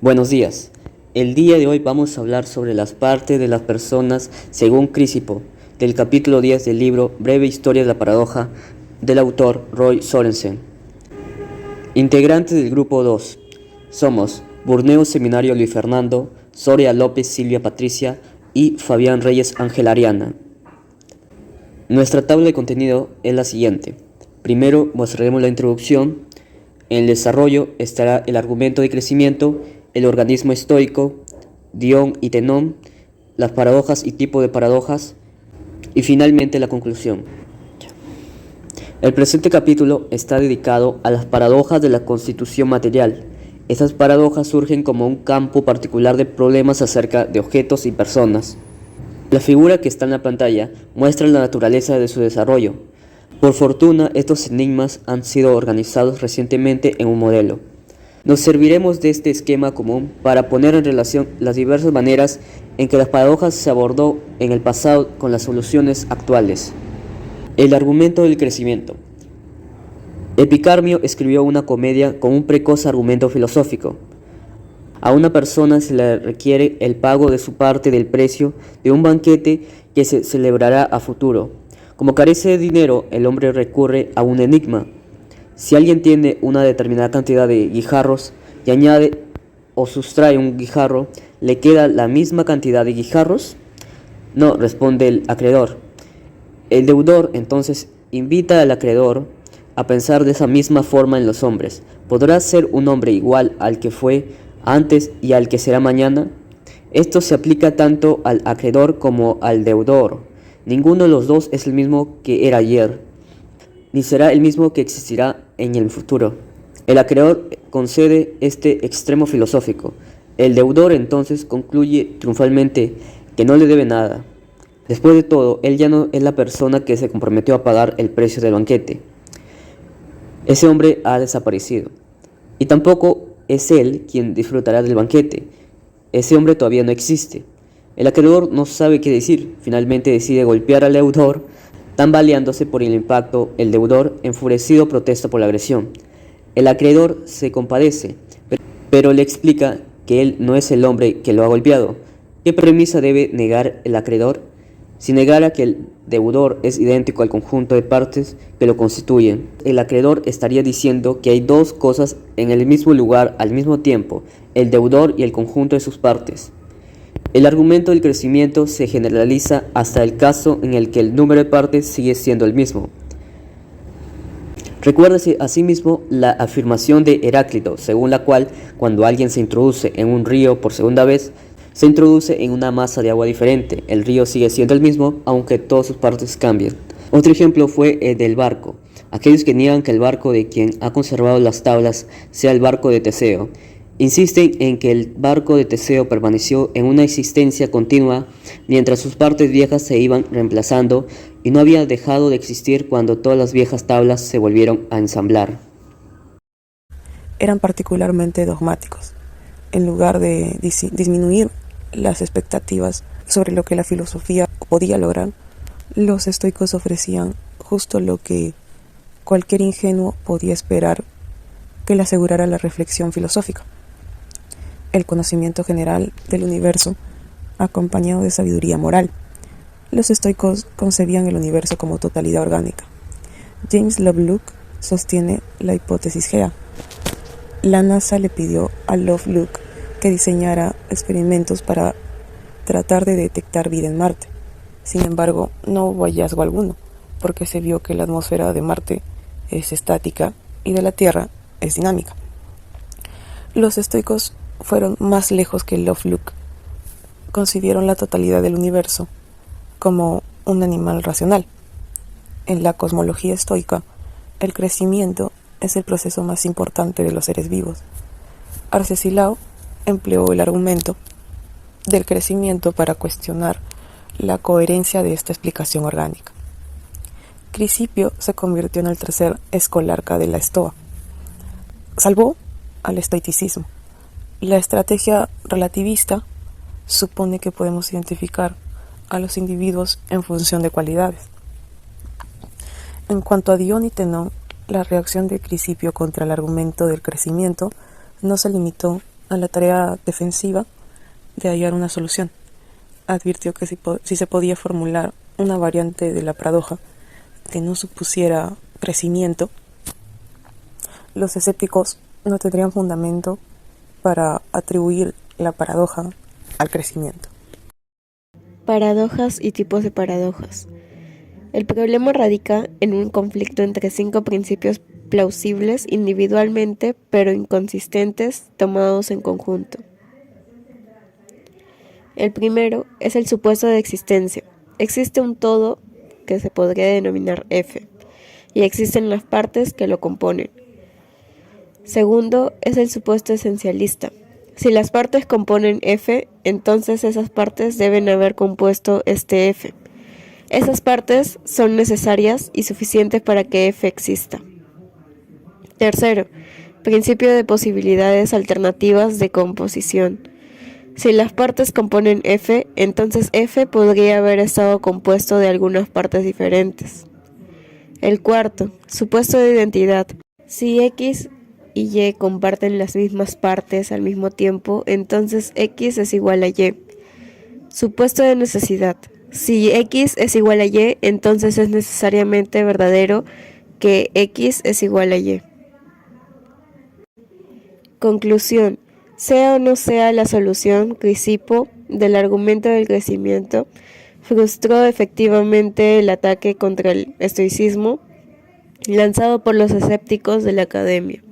Buenos días. El día de hoy vamos a hablar sobre las partes de las personas según Crisipo, del capítulo 10 del libro Breve Historia de la Paradoja, del autor Roy Sorensen. Integrantes del grupo 2. Somos Burneo Seminario Luis Fernando, Soria López Silvia Patricia y Fabián Reyes Ángel Ariana. Nuestra tabla de contenido es la siguiente. Primero mostraremos la introducción. En el desarrollo estará el argumento de crecimiento, el organismo estoico, Dion y Tenón, las paradojas y tipo de paradojas, y finalmente la conclusión. El presente capítulo está dedicado a las paradojas de la constitución material. Estas paradojas surgen como un campo particular de problemas acerca de objetos y personas. La figura que está en la pantalla muestra la naturaleza de su desarrollo. Por fortuna, estos enigmas han sido organizados recientemente en un modelo. Nos serviremos de este esquema común para poner en relación las diversas maneras en que las paradojas se abordó en el pasado con las soluciones actuales. El argumento del crecimiento. Epicarmio escribió una comedia con un precoz argumento filosófico. A una persona se le requiere el pago de su parte del precio de un banquete que se celebrará a futuro. Como carece de dinero, el hombre recurre a un enigma. Si alguien tiene una determinada cantidad de guijarros y añade o sustrae un guijarro, ¿le queda la misma cantidad de guijarros? No, responde el acreedor. El deudor entonces invita al acreedor a pensar de esa misma forma en los hombres. ¿Podrá ser un hombre igual al que fue antes y al que será mañana? Esto se aplica tanto al acreedor como al deudor. Ninguno de los dos es el mismo que era ayer, ni será el mismo que existirá en el futuro. El acreedor concede este extremo filosófico. El deudor entonces concluye triunfalmente que no le debe nada. Después de todo, él ya no es la persona que se comprometió a pagar el precio del banquete. Ese hombre ha desaparecido. Y tampoco es él quien disfrutará del banquete. Ese hombre todavía no existe. El acreedor no sabe qué decir. Finalmente decide golpear al deudor. Tambaleándose por el impacto, el deudor, enfurecido, protesta por la agresión. El acreedor se compadece, pero le explica que él no es el hombre que lo ha golpeado. ¿Qué premisa debe negar el acreedor? Si negara que el deudor es idéntico al conjunto de partes que lo constituyen, el acreedor estaría diciendo que hay dos cosas en el mismo lugar al mismo tiempo, el deudor y el conjunto de sus partes. El argumento del crecimiento se generaliza hasta el caso en el que el número de partes sigue siendo el mismo. Recuérdese asimismo la afirmación de Heráclito, según la cual cuando alguien se introduce en un río por segunda vez, se introduce en una masa de agua diferente. El río sigue siendo el mismo, aunque todas sus partes cambien. Otro ejemplo fue el del barco. Aquellos que niegan que el barco de quien ha conservado las tablas sea el barco de Teseo, insisten en que el barco de Teseo permaneció en una existencia continua mientras sus partes viejas se iban reemplazando y no había dejado de existir cuando todas las viejas tablas se volvieron a ensamblar. Eran particularmente dogmáticos. En lugar de disminuir las expectativas sobre lo que la filosofía podía lograr, los estoicos ofrecían justo lo que cualquier ingenuo podía esperar que le asegurara la reflexión filosófica: el conocimiento general del universo acompañado de sabiduría moral. Los estoicos concebían el universo como totalidad orgánica. James Lovelock sostiene la hipótesis Gea. La NASA le pidió a Lovelock que diseñara experimentos para tratar de detectar vida en Marte. Sin embargo, no hubo hallazgo alguno, porque se vio que la atmósfera de Marte es estática y de la Tierra es dinámica. Los estoicos fueron más lejos que Lovelock. Concibieron la totalidad del universo como un animal racional. En la cosmología estoica, el crecimiento es el proceso más importante de los seres vivos. Arcesilao empleó el argumento del crecimiento para cuestionar la coherencia de esta explicación orgánica. Crisipio se convirtió en el tercer escolarca de la Estoa. Salvó al estoicismo. La estrategia relativista supone que podemos identificar a los individuos en función de cualidades. En cuanto a Dion y Tenón, la reacción de Crisipio contra el argumento del crecimiento no se limitó a la tarea defensiva de hallar una solución. Advirtió que si se podía formular una variante de la paradoja que no supusiera crecimiento, los escépticos no tendrían fundamento para atribuir la paradoja al crecimiento. Paradojas y tipos de paradojas. El problema radica en un conflicto entre 5 principios plausibles individualmente, pero inconsistentes tomados en conjunto. El primero es el supuesto de existencia. Existe un todo que se podría denominar F, y existen las partes que lo componen. Segundo es el supuesto esencialista. Si las partes componen F, entonces esas partes deben haber compuesto este F. Esas partes son necesarias y suficientes para que F exista. Tercero, principio de posibilidades alternativas de composición. Si las partes componen F, entonces F podría haber estado compuesto de algunas partes diferentes. El cuarto, supuesto de identidad. Si X y Y comparten las mismas partes al mismo tiempo, entonces X es igual a Y. Supuesto de necesidad. Si X es igual a Y, entonces es necesariamente verdadero que X es igual a Y. Conclusión. Sea o no sea la solución, Crisipo, del argumento del crecimiento, frustró efectivamente el ataque contra el estoicismo lanzado por los escépticos de la academia.